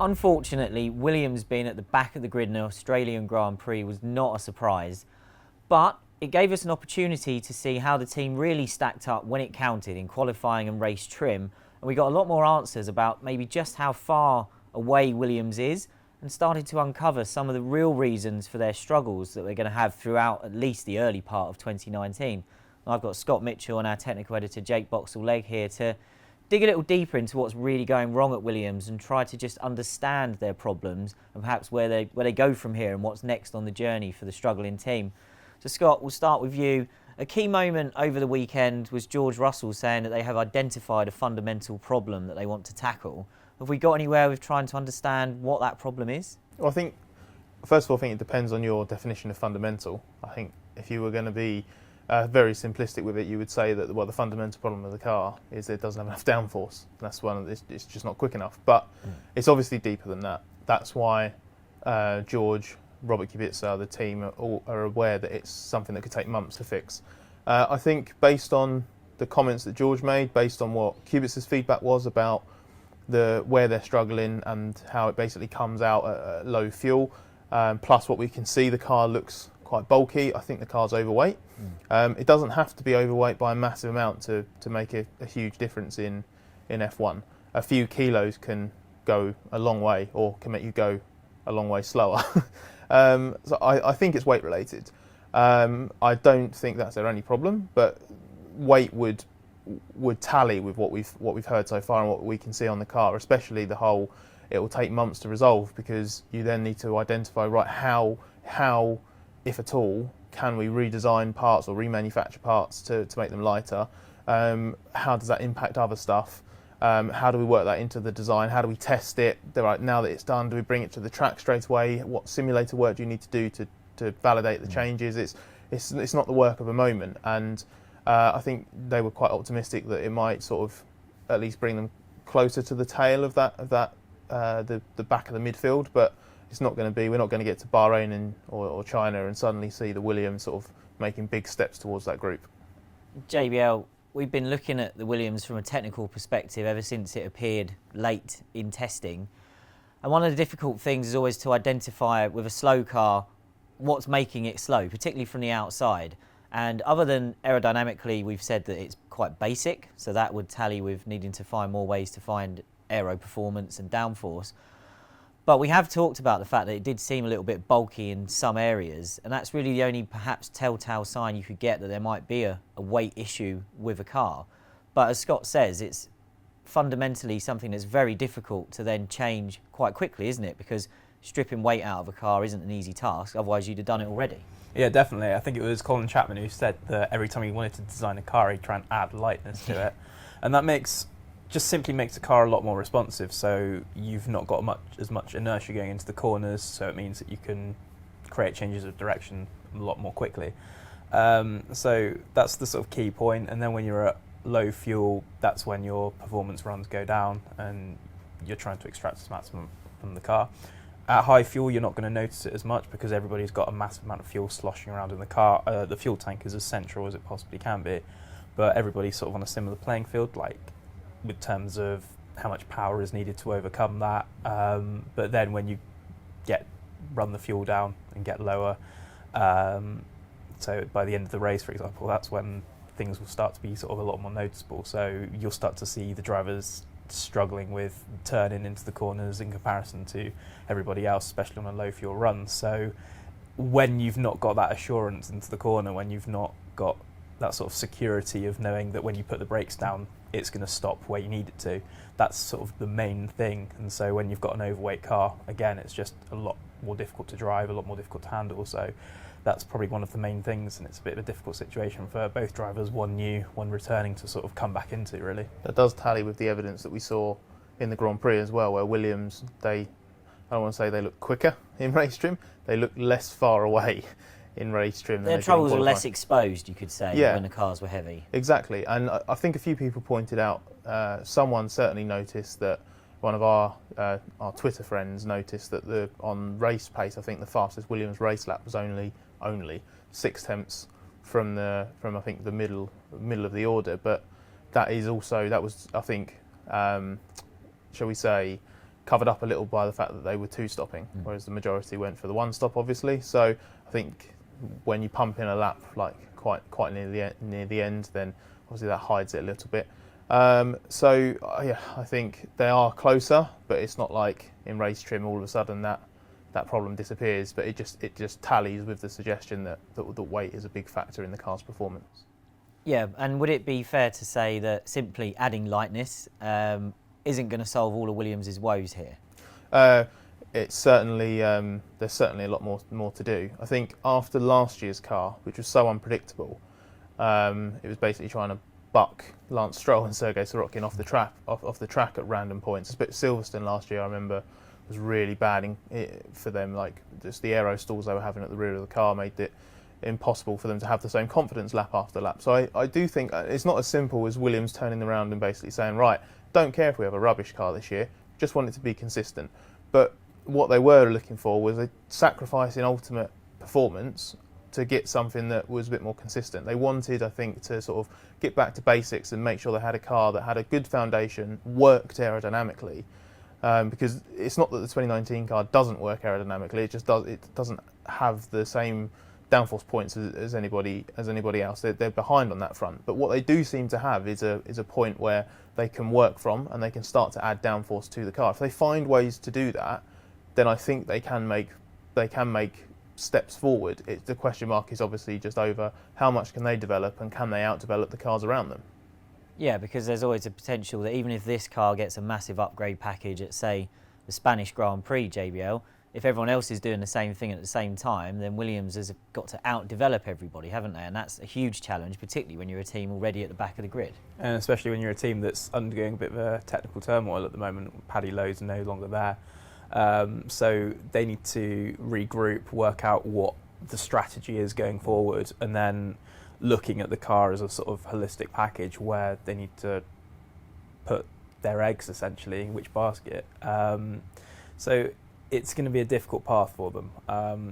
Unfortunately, Williams being at the back of the grid in the Australian Grand Prix was not a surprise, but it gave us an opportunity to see how the team really stacked up when it counted in qualifying and race trim, and we got a lot more answers about maybe just how far away Williams is, and started to uncover some of the real reasons for their struggles that we're going to have throughout at least the early part of 2019. I've got Scott Mitchell and our technical editor Jake Boxall-Legge here to dig a little deeper into what's really going wrong at Williams and try to just understand their problems and perhaps where they go from here and what's next on the journey for the struggling team. So Scott, we'll start with you. A key moment over the weekend was George Russell saying that they have identified a fundamental problem that they want to tackle. Have we got anywhere with trying to understand what that problem is? Well, I think, first of all, I think it depends on your definition of fundamental. I think if you were going to be very simplistic with it, you would say that the fundamental problem of the car is it doesn't have enough downforce. That's it's just not quick enough. But it's obviously deeper than that. That's why George, Robert Kubica, the team are aware that it's something that could take months to fix. I think based on the comments that George made, based on what Kubica's feedback was about where they're struggling and how it basically comes out at low fuel, plus what we can see, the car looks quite bulky. I think the car's overweight. It doesn't have to be overweight by a massive amount to make a huge difference in F1. A few kilos can go a long way, or can make you go a long way slower. So I think it's weight related. I don't think that's their only problem, but weight would tally with what we've heard so far and what we can see on the car, especially the whole it will take months to resolve, because you then need to identify, right, how if at all can we redesign parts or remanufacture parts to make them lighter. How does that impact other stuff? How do we work that into the design? How do we test it? Right, now that it's done, do we bring it to the track straight away? What simulator work do you need to do to validate the changes? It's not the work of a moment, and I think they were quite optimistic that it might sort of at least bring them closer to the tail of the back of the midfield. But it's not going to be. We're not going to get to Bahrain or China and suddenly see the Williams sort of making big steps towards that group. JBL, we've been looking at the Williams from a technical perspective ever since it appeared late in testing. And one of the difficult things is always to identify with a slow car what's making it slow, particularly from the outside. And other than aerodynamically, we've said that it's quite basic, so that would tally with needing to find more ways to find aero performance and downforce. But we have talked about the fact that it did seem a little bit bulky in some areas, and that's really the only perhaps telltale sign you could get that there might be a weight issue with a car. But as Scott says, it's fundamentally something that's very difficult to then change quite quickly, isn't it? Because stripping weight out of a car isn't an easy task, otherwise you'd have done it already. Yeah, definitely. I think it was Colin Chapman who said that every time he wanted to design a car, he'd try and add lightness to it. And that just simply makes the car a lot more responsive, so you've not got as much inertia going into the corners, so it means that you can create changes of direction a lot more quickly. So that's the sort of key point. And then when you're at low fuel, that's when your performance runs go down and you're trying to extract the maximum from the car. At high fuel, you're not going to notice it as much because everybody's got a massive amount of fuel sloshing around in the car. The fuel tank is as central as it possibly can be, but everybody's sort of on a similar playing field, like with terms of how much power is needed to overcome that. But then when you run the fuel down and get lower, so by the end of the race, for example, that's when things will start to be sort of a lot more noticeable. So you'll start to see the drivers struggling with turning into the corners in comparison to everybody else, especially on a low fuel run. So when you've not got that assurance into the corner, when you've not got that sort of security of knowing that when you put the brakes down, it's going to stop where you need it to, that's sort of the main thing. And so when you've got an overweight car, again, it's just a lot more difficult to drive, a lot more difficult to handle. So that's probably one of the main things, and it's a bit of a difficult situation for both drivers, one new, one returning, to sort of come back into, really. That does tally with the evidence that we saw in the Grand Prix as well, where Williams, I don't want to say they look quicker in race trim, they look less far away in race trim. Their troubles were less exposed, you could say, when the cars were heavy. Exactly, and I think a few people pointed out, someone certainly noticed that, one of our Twitter friends noticed that on race pace, I think the fastest Williams race lap was only 6/10 from I think the middle of the order, but that was I think shall we say covered up a little by the fact that they were two-stopping, whereas the majority went for the one-stop, obviously. So I think when you pump in a lap like quite near the end, then obviously that hides it a little bit. Yeah, I think they are closer, but it's not like in race trim all of a sudden that problem disappears. But it just tallies with the suggestion that weight is a big factor in the car's performance. Yeah, and would it be fair to say that simply adding lightness isn't going to solve all of Williams' woes here? It's certainly there's certainly a lot more to do. I think after last year's car, which was so unpredictable, it was basically trying to buck Lance Stroll and Sergei Sorokin off the track at random points. Silverstone last year, I remember, was really bad for them. Like just the aero stalls they were having at the rear of the car made it impossible for them to have the same confidence lap after lap. So I do think it's not as simple as Williams turning around and basically saying, right, don't care if we have a rubbish car this year, just want it to be consistent. But what they were looking for was a sacrifice in ultimate performance to get something that was a bit more consistent. They wanted, I think, to sort of get back to basics and make sure they had a car that had a good foundation, worked aerodynamically, because it's not that the 2019 car doesn't work aerodynamically, it doesn't have the same downforce points as anybody else. They're behind on that front. But what they do seem to have is a point where they can work from and they can start to add downforce to the car. If they find ways to do that, then I think they can make steps forward. The question mark is obviously just over how much can they develop and can they outdevelop the cars around them. Yeah, because there's always a potential that even if this car gets a massive upgrade package at, say, the Spanish Grand Prix, JBL, if everyone else is doing the same thing at the same time, then Williams has got to outdevelop everybody, haven't they? And that's a huge challenge, particularly when you're a team already at the back of the grid. And especially when you're a team that's undergoing a bit of a technical turmoil at the moment. Paddy Lowe's no longer there. So they need to regroup, work out what the strategy is going forward, and then looking at the car as a sort of holistic package where they need to put their eggs essentially in which basket. So it's going to be a difficult path for them.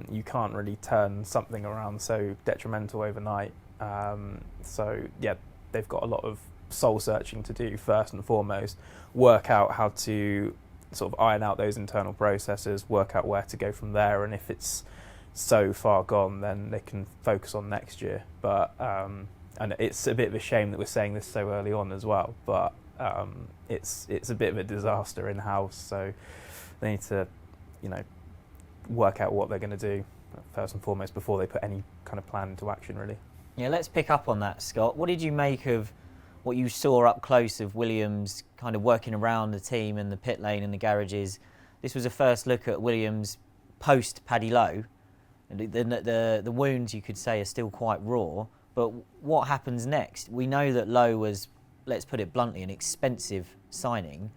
You can't really turn something around so detrimental overnight. So yeah, they've got a lot of soul searching to do first and foremost, work out how to sort of iron out those internal processes, work out where to go from there, and if it's so far gone, then they can focus on next year. But and it's a bit of a shame that we're saying this so early on as well, but it's a bit of a disaster in house, so they need to work out what they're going to do first and foremost before they put any kind of plan into action, really. Yeah, let's pick up on that, Scott. What did you make of what you saw up close of Williams kind of working around the team and the pit lane and the garages? This was a first look at Williams post Paddy Lowe. The wounds, you could say, are still quite raw, but what happens next? We know that Lowe was, let's put it bluntly, an expensive signing.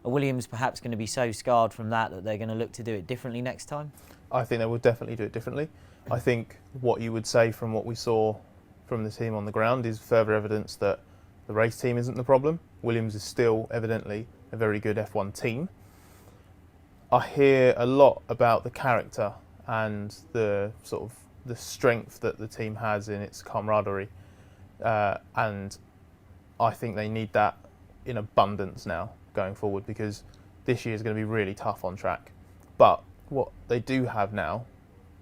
Are Williams perhaps going to be so scarred from that they're going to look to do it differently next time? I think they will definitely do it differently. I think what you would say from what we saw from the team on the ground is further evidence that the race team isn't the problem. Williams is still evidently a very good F1 team. I hear a lot about the character and the sort of the strength that the team has in its camaraderie, and I think they need that in abundance now going forward, because this year is going to be really tough on track. But what they do have now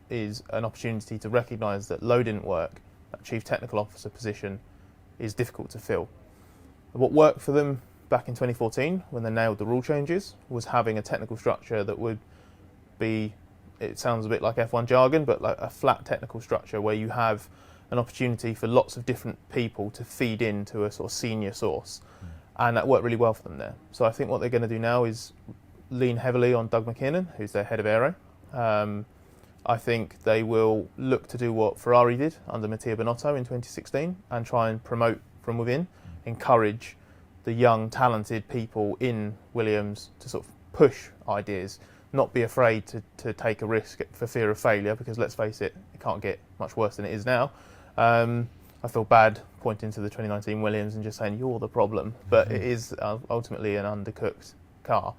is an opportunity to recognise that Lowe didn't work. That Chief Technical Officer position is difficult to fill. What worked for them back in 2014 when they nailed the rule changes was having a technical structure that would be, it sounds a bit like F1 jargon, but like a flat technical structure where you have an opportunity for lots of different people to feed into a sort of senior source. And that worked really well for them there. So I think what they're going to do now is lean heavily on Doug McKinnon, who's their head of aero. I think they will look to do what Ferrari did under Mattia Binotto in 2016 and try and promote from within, encourage the young, talented people in Williams to sort of push ideas, not be afraid to take a risk for fear of failure, because let's face it, it can't get much worse than it is now. I feel bad pointing to the 2019 Williams and just saying you're the problem, but it is ultimately an undercooked car.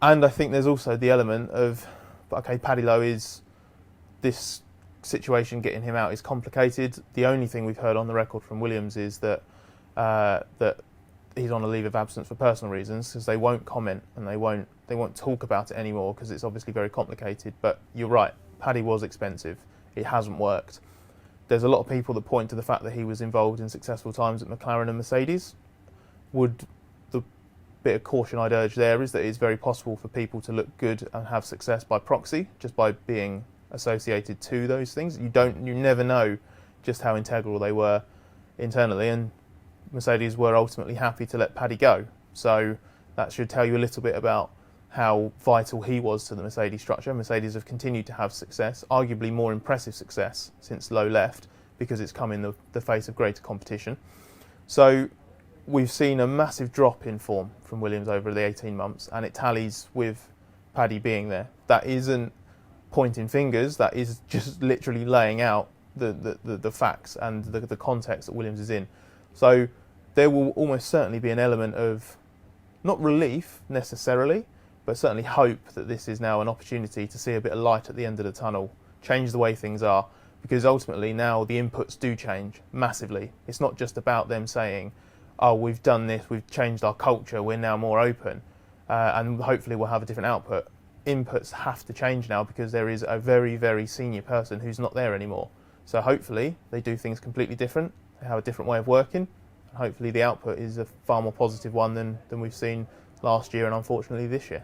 And I think there's also the element of, okay, Paddy Lowe is, this situation getting him out is complicated. The only thing we've heard on the record from Williams is that that he's on a leave of absence for personal reasons, because they won't comment and they won't talk about it anymore because it's obviously very complicated. But you're right, Paddy was expensive. It hasn't worked. There's a lot of people that point to the fact that he was involved in successful times at McLaren and Mercedes. The bit of caution I'd urge there is that it's very possible for people to look good and have success by proxy, just by being associated to those things. You never know just how integral they were internally, and Mercedes were ultimately happy to let Paddy go. So that should tell you a little bit about how vital he was to the Mercedes structure. Mercedes have continued to have success, arguably more impressive success since Lowe left, because it's come in the face of greater competition. So we've seen a massive drop in form from Williams over the 18 months, and it tallies with Paddy being there. That isn't pointing fingers, that is just literally laying out the facts and the context that Williams is in. So there will almost certainly be an element of, not relief necessarily, but certainly hope that this is now an opportunity to see a bit of light at the end of the tunnel, change the way things are, because ultimately now the inputs do change massively. It's not just about them saying, oh, we've done this, we've changed our culture, we're now more open, and hopefully we'll have a different output. Inputs have to change now because there is a very, very senior person who's not there anymore. So hopefully they do things completely different, they have a different way of working, and hopefully the output is a far more positive one than we've seen last year and unfortunately this year.